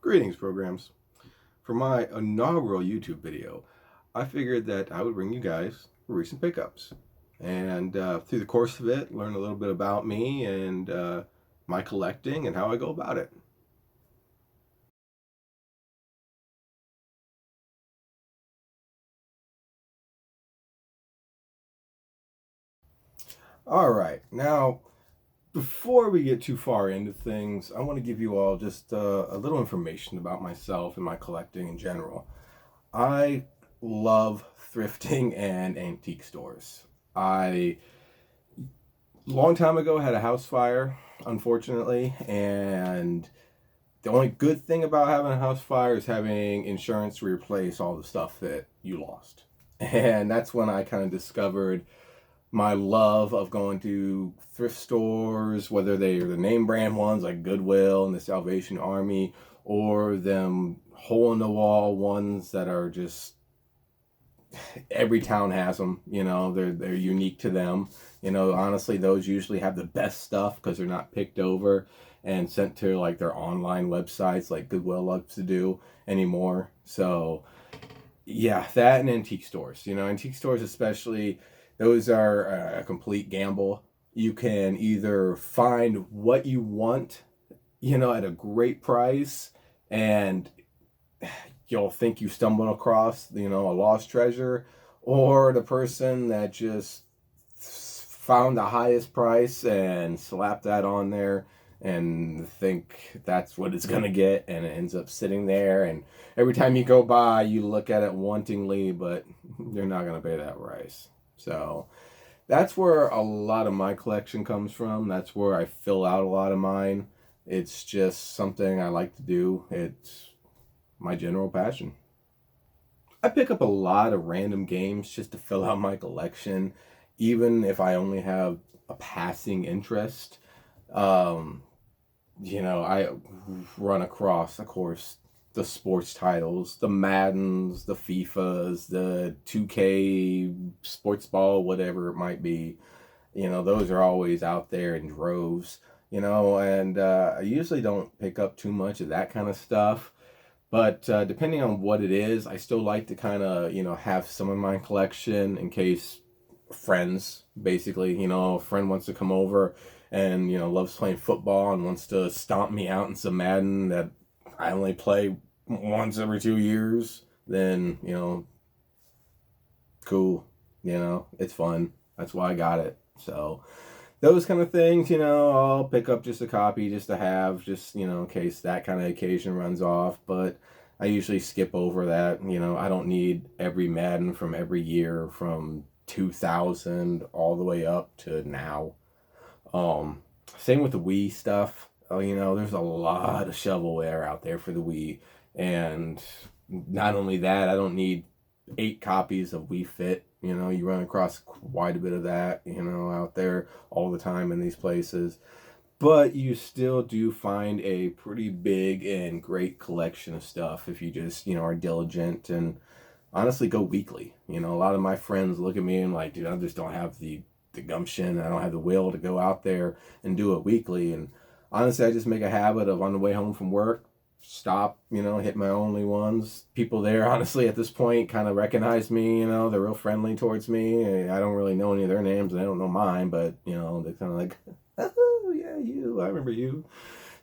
Greetings, programs. For my inaugural YouTube video, I figured that I would bring you guys recent pickups. And through the course of it, learn a little bit about me and my collecting and how I go about it. All right, now before we get too far into things, I want to give you all just a little information about myself and my collecting in general. I love thrifting and antique stores. I long time ago had a house fire, unfortunately, and the only good thing about having a house fire is having insurance to replace all the stuff that you lost. And that's when I kind of discovered my love of going to thrift stores, whether they are the name brand ones like Goodwill and the Salvation Army, or them hole in the wall ones that are just every town has them. They're unique to them. Honestly, those usually have the best stuff because they're not picked over and sent to like their online websites like Goodwill loves to do anymore. So yeah, that and antique stores. Antique stores especially, those are a complete gamble. You can either find what you want, at a great price, and you'll think you stumbled across, a lost treasure, or the person that just found the highest price and slapped that on there and think that's what it's gonna get, and it ends up sitting there, and every time you go by you look at it wantingly, but you're not gonna pay that price. So that's where a lot of my collection comes from. That's where I fill out a lot of mine. It's just something I like to do. It's my general passion. I pick up a lot of random games just to fill out my collection, even if I only have a passing interest. Um, I run across, of course, the sports titles, the Maddens, the FIFAs, the 2K sports ball, whatever it might be. Those are always out there in droves, and I usually don't pick up too much of that kind of stuff. But depending on what it is, I still like to kind of, have some in my collection in case friends, basically, a friend wants to come over and, loves playing football and wants to stomp me out in some Madden that I only play once every 2 years, then, cool, it's fun. That's why I got it. So those kind of things, I'll pick up just a copy just to have, just, in case that kind of occasion runs off. But I usually skip over that. I don't need every Madden from every year from 2000 all the way up to now. Same with the Wii stuff. Oh, there's a lot of shovelware out there for the Wii. And not only that, I don't need 8 copies of Wii Fit. You run across quite a bit of that, out there all the time in these places. But you still do find a pretty big and great collection of stuff if you just, are diligent and honestly go weekly. A lot of my friends look at me and like, dude, I just don't have the gumption. I don't have the will to go out there and do it weekly. And honestly, I just make a habit of on the way home from work, stop, hit my only ones. People there, honestly, at this point, kind of recognize me. They're real friendly towards me. I don't really know any of their names, and they don't know mine, but they're kind of like, oh yeah, you, I remember you.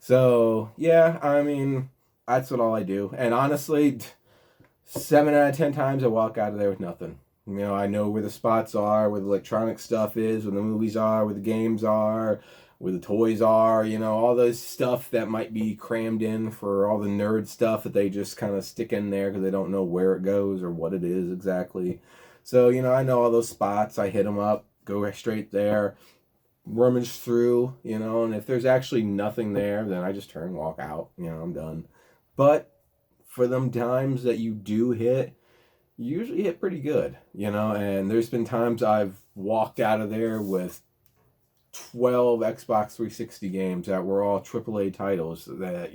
So yeah, I mean, that's what all I do. And honestly, 7 out of 10 times I walk out of there with nothing. I know where the spots are, where the electronic stuff is, where the movies are, where the games are, where the toys are, all those stuff that might be crammed in for all the nerd stuff that they just kind of stick in there because they don't know where it goes or what it is exactly. So, I know all those spots. I hit them up, go straight there, rummage through, and if there's actually nothing there, then I just turn and walk out. I'm done. But for them times that you do hit, you usually hit pretty good, and there's been times I've walked out of there with 12 Xbox 360 games that were all AAA titles that,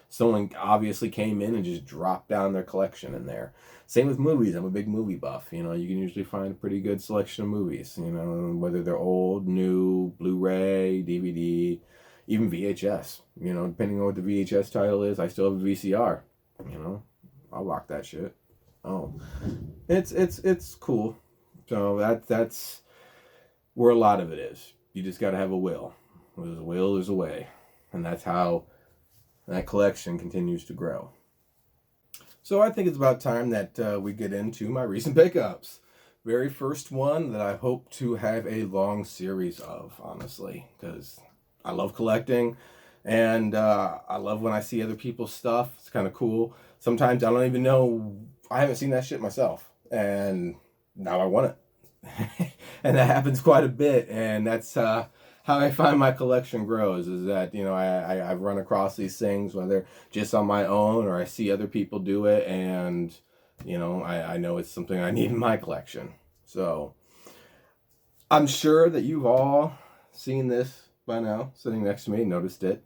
someone obviously came in and just dropped down their collection in there. Same with movies. I'm a big movie buff. You can usually find a pretty good selection of movies, whether they're old, new, Blu-ray, DVD. even VHS. You know, depending on what the VHS title is, I still have a VCR. You know, I'll rock that shit. Oh, it's cool. So that's where a lot of it is. You just got to have a will. Where there's a will, there's a way, and that's how that collection continues to grow. So I think it's about time that we get into my recent pickups. Very first one that I hope to have a long series of, honestly, because I love collecting, and I love when I see other people's stuff. It's kind of cool. Sometimes I don't even know, I haven't seen that shit myself, and now I want it. And that happens quite a bit, and that's how I find my collection grows, is that, you know, I run across these things, whether just on my own or I see other people do it, and, you know, I know it's something I need in my collection. So I'm sure that you've all seen this by now, sitting next to me, noticed it.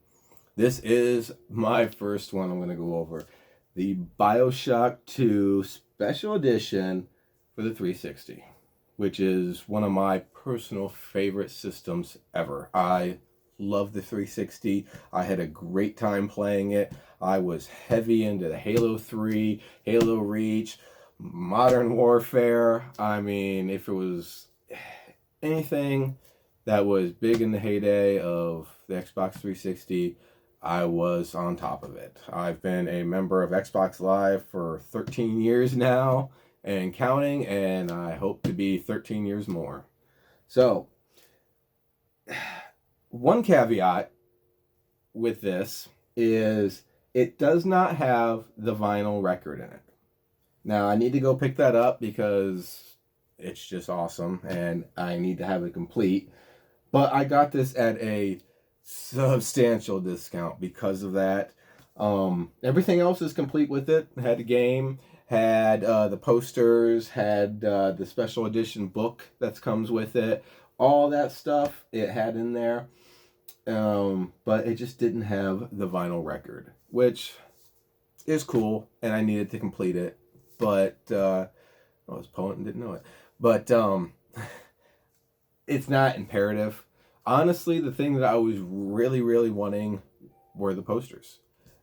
This is my first one I'm going to go over. The BioShock 2 Special Edition for the 360, which is one of my personal favorite systems ever. I love the 360. I had a great time playing it. I was heavy into the Halo 3, Halo Reach, Modern Warfare. I mean, if it was anything that was big in the heyday of the Xbox 360, I was on top of it. I've been a member of Xbox Live for 13 years now and counting, and I hope to be 13 years more. So, one caveat with this is it does not have the vinyl record in it. Now, I need to go pick that up because it's just awesome, and I need to have it complete. But I got this at a substantial discount because of that. Everything else is complete with it. Had the game, had the posters, had the special edition book that comes with it. All that stuff it had in there. But it just didn't have the vinyl record, which is cool, and I needed to complete it. But I was a poet and didn't know it. But it's not imperative. Honestly, the thing that I was really, really wanting were the posters.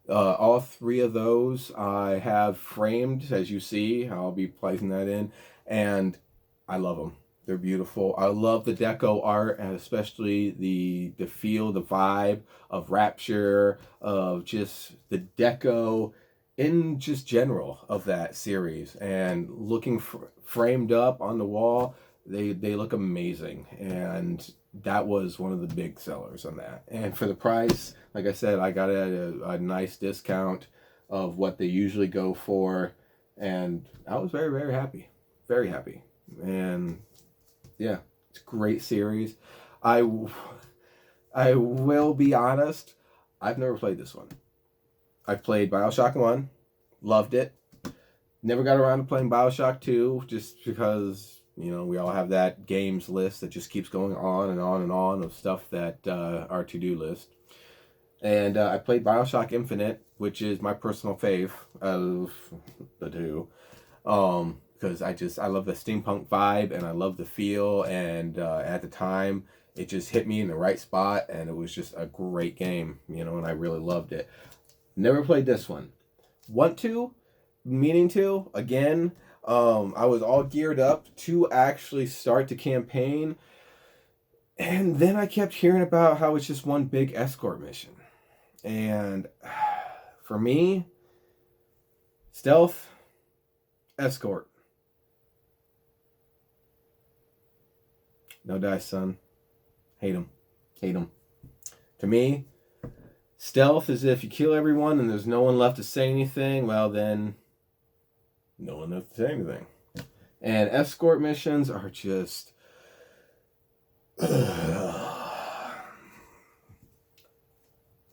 All three of those I have framed, as you see. I'll be placing that in, and I love them. They're beautiful. I love the deco art, and especially the feel, the vibe of Rapture, of just the deco in just general of that series. And looking framed up on the wall, they look amazing, and that was one of the big sellers on that. And for the price, like I said, I got it at a nice discount of what they usually go for, and I was very, very happy. Very happy. And yeah, it's a great series. I will be honest, I've never played this one. I've played BioShock 1, loved it. Never got around to playing BioShock 2 just because, you know, we all have that games list that just keeps going on and on and on of stuff that our to-do list. And I played BioShock Infinite, which is my personal fave of the two. Because I love the steampunk vibe, and I love the feel, and at the time it just hit me in the right spot, and it was just a great game, you know, and I really loved it. Never played this one. Want to, meaning to, again. I was all geared up to actually start the campaign, and then I kept hearing about how it's just one big escort mission. And for me, stealth, escort. No dice, son. Hate them. Hate them. To me, stealth is if you kill everyone and there's no one left to say anything, well then, no one left to say anything. And escort missions are just...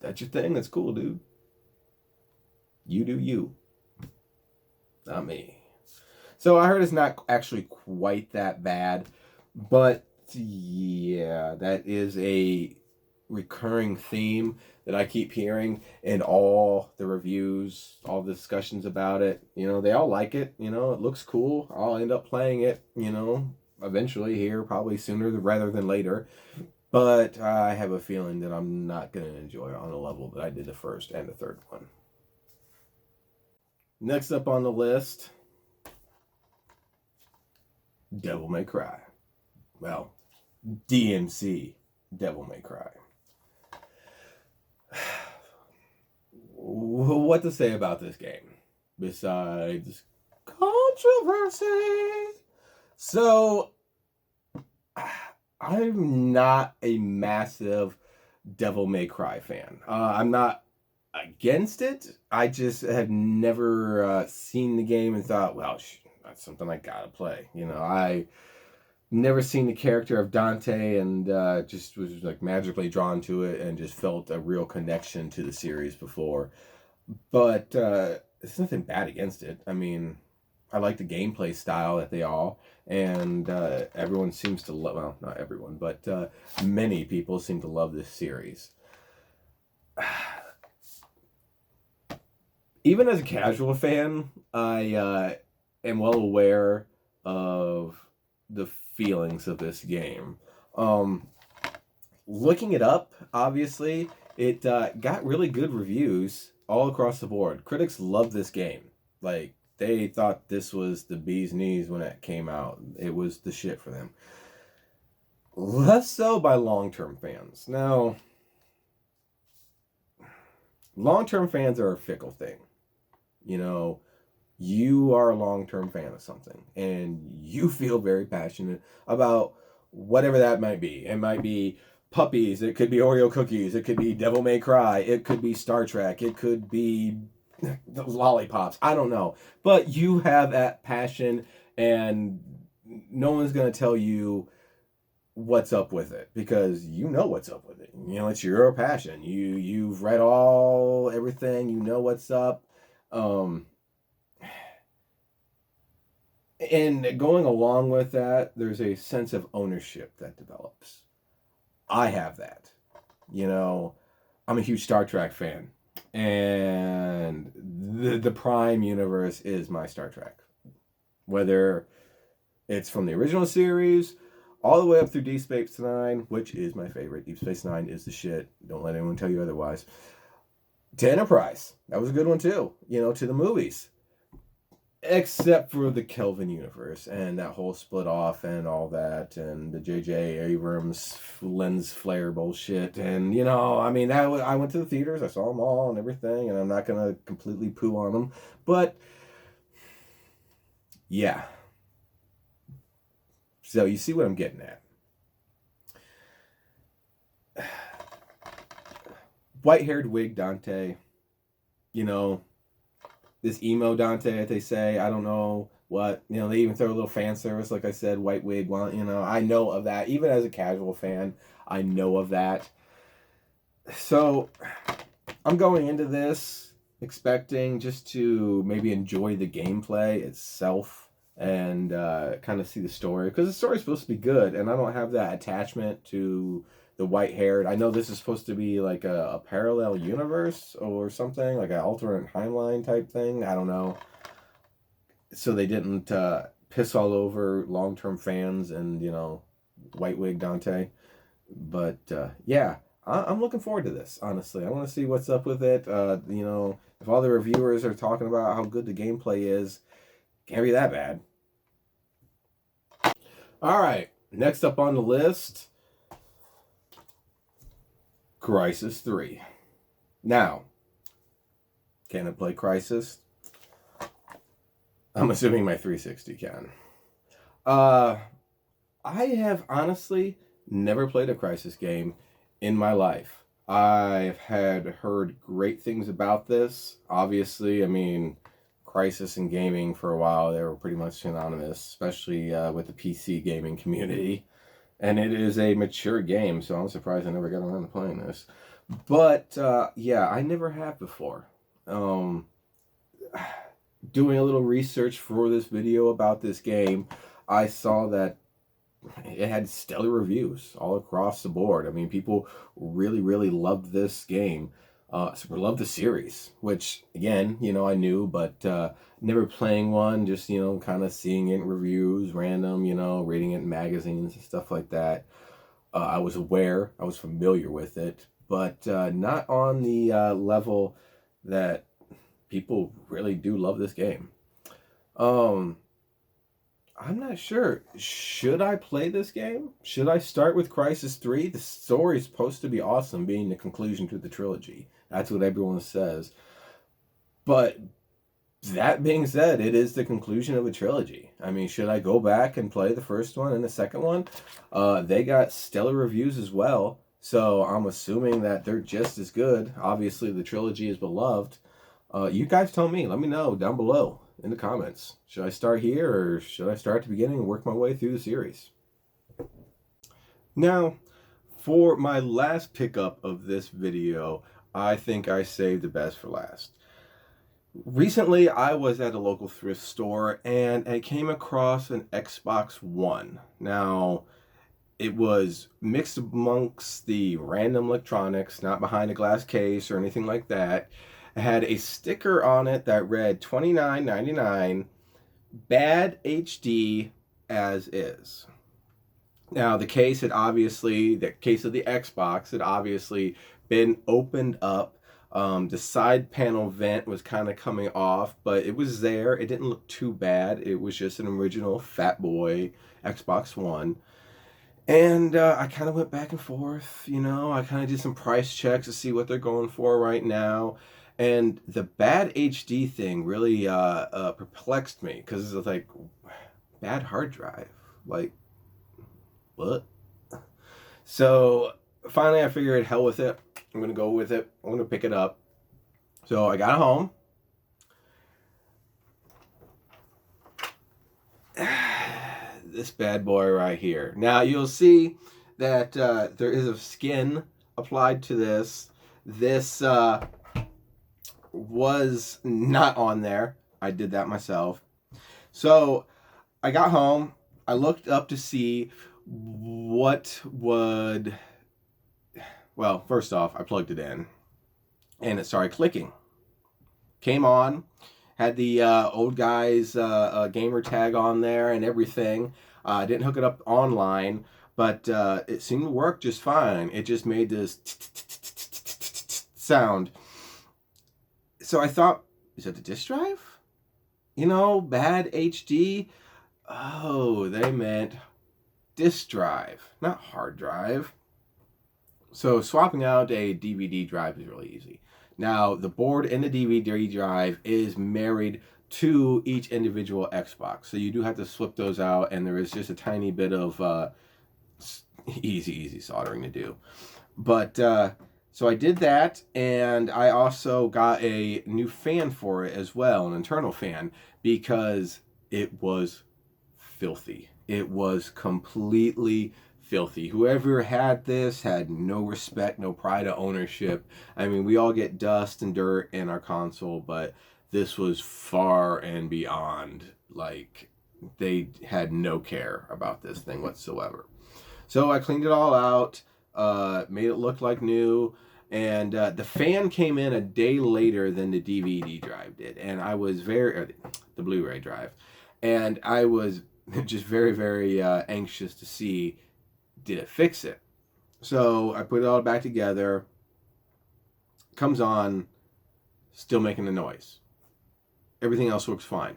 That's your thing? That's cool, dude. You do you. Not me. So I heard it's not actually quite that bad, but yeah, that is a recurring theme that I keep hearing in all the reviews, all the discussions about it. You know, they all like it. You know, it looks cool. I'll end up playing it, you know, eventually here, probably sooner rather than later. but I have a feeling that I'm not going to enjoy it on the level that I did the first and the third one. Next up on the list, Devil May Cry. Well, DMC Devil May Cry. What to say about this game besides controversy? So, I'm not a massive Devil May Cry fan. I'm not against it. I just have never seen the game and thought, well, that's something I gotta play. I never seen the character of Dante and just was like magically drawn to it and just felt a real connection to the series before. But there's nothing bad against it. I mean, I like the gameplay style that they all, and everyone seems to love, well, not everyone, but many people seem to love this series. Even as a casual fan, I am well aware of the feelings of this game. Looking it up, obviously, it got really good reviews all across the board. Critics loved this game. Like, they thought this was the bee's knees when it came out. It was the shit for them. Less so by long-term fans. Now, long-term fans are a fickle thing. You are a long-term fan of something, and you feel very passionate about whatever that might be. It might be puppies, it could be Oreo cookies, it could be Devil May Cry, it could be Star Trek, it could be lollipops. I don't know. But you have that passion, and no one's going to tell you what's up with it because you know what's up with it. It's your passion. You've read everything, you know what's up. And going along with that, there's a sense of ownership that develops. I have that. I'm a huge Star Trek fan, and the Prime universe is my Star Trek. Whether it's from the original series all the way up through Deep Space Nine, which is my favorite. Deep Space Nine is the shit. Don't let anyone tell you otherwise. To Enterprise, that was a good one too. To the movies. Except for the Kelvin universe and that whole split off and all that, and the J.J. Abrams lens flare bullshit. And, I went to the theaters, I saw them all and everything, and I'm not going to completely poo on them. But, yeah. So you see what I'm getting at. White-haired wig Dante, this emo Dante that they say, I don't know what, they even throw a little fan service, like I said, white wig, I know of that. Even as a casual fan, I know of that. So, I'm going into this expecting just to maybe enjoy the gameplay itself and kind of see the story, because the story's supposed to be good, and I don't have that attachment to the white-haired. I know this is supposed to be like a parallel universe or something, like an alternate timeline type thing. I don't know. So they didn't piss all over long-term fans and, white wig Dante. But, yeah, I'm looking forward to this, honestly. I want to see what's up with it. If all the reviewers are talking about how good the gameplay is, can't be that bad. All right, next up on the list, Crysis III. Now, can I play Crysis? I'm assuming my 360 can. I have honestly never played a Crysis game in my life. I've had heard great things about this. Obviously, Crysis and gaming for a while, they were pretty much synonymous, especially with the PC gaming community. And it is a mature game, so I'm surprised I never got around to playing this. But, yeah, I never have before. Doing a little research for this video about this game, I saw that it had stellar reviews all across the board. People really, really loved this game. Loved the series, which, again, I knew, but never playing one, just, kind of seeing it in reviews, random, reading it in magazines and stuff like that. I was aware, I was familiar with it, but not on the level that people really do love this game. Um, I'm not sure. Should I play this game? Should I start with Crysis 3? The story is supposed to be awesome, being the conclusion to the trilogy. That's what everyone says. But that being said, it is the conclusion of a trilogy. I mean, should I go back and play the first one and the second one? They got stellar reviews as well, so I'm assuming that they're just as good. Obviously, the trilogy is beloved. You guys tell me. Let me know down below in the comments. Should I start here or should I start at the beginning and work my way through the series? Now, for my last pickup of this video, I think I saved the best for last. Recently, I was at a local thrift store and I came across an Xbox One. Now, it was mixed amongst the random electronics, not behind a glass case or anything like that. It had a sticker on it that read $29.99, bad HD as is. Now, the case of the Xbox had obviously been opened up. The side panel vent was kind of coming off, but it was there. It didn't look too bad. It was just an original Fat Boy Xbox One. And I kind of went back and forth, you know. I kind of did some price checks to see what they're going for right now. And the bad HD thing really perplexed me because it's like, bad hard drive. Like, what? So finally I figured, hell with it. I'm going to go with it. I'm going to pick it up. So I got home. This bad boy right here. Now you'll see that there is a skin applied to this. This was not on there. I did that myself. So I got home. I looked up to see what would... Well, first off, I plugged it in and it started clicking. Came on, had the old guy's gamer tag on there and everything. I didn't hook it up online, but it seemed to work just fine. It just made this sound. So I thought, is it the disk drive? You know, bad HD? Oh, they meant disk drive, not hard drive. So swapping out a DVD drive is really easy. Now, the board and the DVD drive is married to each individual Xbox. So you do have to flip those out, and there is just a tiny bit of easy soldering to do. But, so I did that, and I also got a new fan for it as well, an internal fan, because it was filthy. It was completely filthy. Whoever had this had no respect, no pride of ownership. I mean, we all get dust and dirt in our console, but this was far and beyond. Like, they had no care about this thing whatsoever. So I cleaned it all out, made it look like new, and the fan came in a day later than the DVD drive did, and I was the Blu-ray drive, and I was just very anxious to see, did it fix it? So I put it all back together, comes on, still making the noise. Everything else works fine.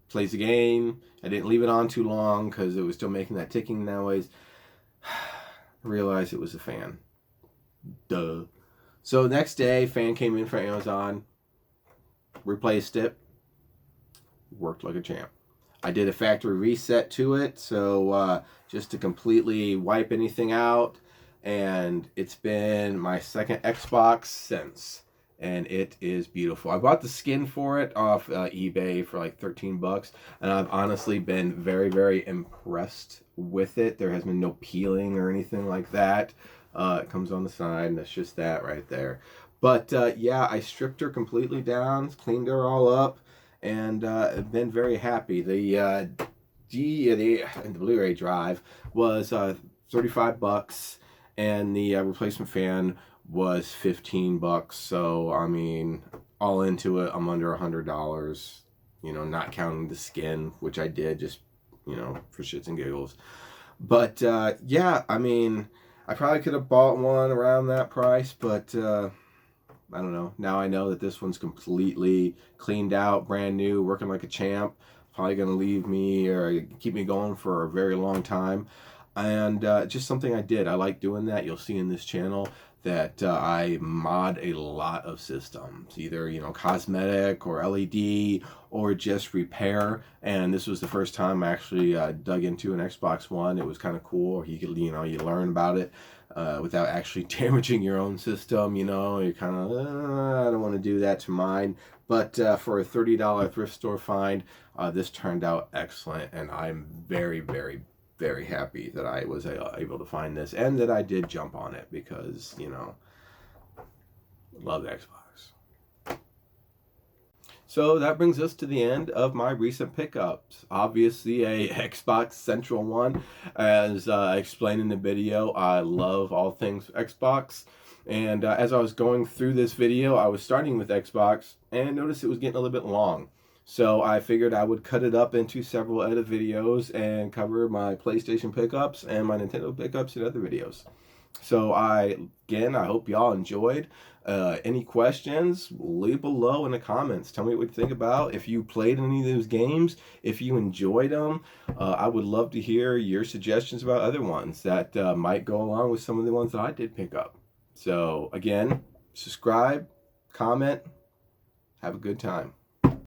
Plays the game. I didn't leave it on too long because it was still making that ticking noise. I realized it was the fan. Duh. So next day, fan came in from Amazon, replaced it, worked like a champ. I did a factory reset to it, so just to completely wipe anything out, and it's been my second Xbox since, and it is beautiful. I bought the skin for it off eBay for like 13 bucks, and I've honestly been very impressed with it. There has been no peeling or anything like that. It comes on the side, and that's just that right there. But yeah, I stripped her completely down, cleaned her all up, and I've been very happy. The Blu-ray drive was 35 bucks, and the replacement fan was 15 bucks. So I mean, all into it, I'm under $100. You know, not counting the skin, which I did just, you know, for shits and giggles. But yeah, I mean, I probably could have bought one around that price, but I don't know. Now I know that this one's completely cleaned out, brand new, working like a champ. Probably going to leave me or keep me going for a very long time. And just something I did. I like doing that. You'll see in this channel that I mod a lot of systems, either, you know, cosmetic or LED or just repair. And this was the first time I actually dug into an Xbox One. It was kind of cool. You could, you know, you learn about it without actually damaging your own system. You know, you're kind of, I don't want to do that to mine. But for a $30 thrift store find, this turned out excellent, and I'm very, very, very happy that I was able to find this and that I did jump on it because, you know, love Xbox. So that brings us to the end of my recent pickups. Obviously a Xbox Central one. As I explained in the video, I love all things Xbox. And as I was going through this video, I was starting with Xbox and noticed it was getting a little bit long. So I figured I would cut it up into several edit videos and cover my PlayStation pickups and my Nintendo pickups in other videos. So I hope y'all enjoyed. Any questions, leave below in the comments. Tell me what you think about, if you played any of those games, if you enjoyed them. I would love to hear your suggestions about other ones that might go along with some of the ones that I did pick up. So again, subscribe, comment, have a good time.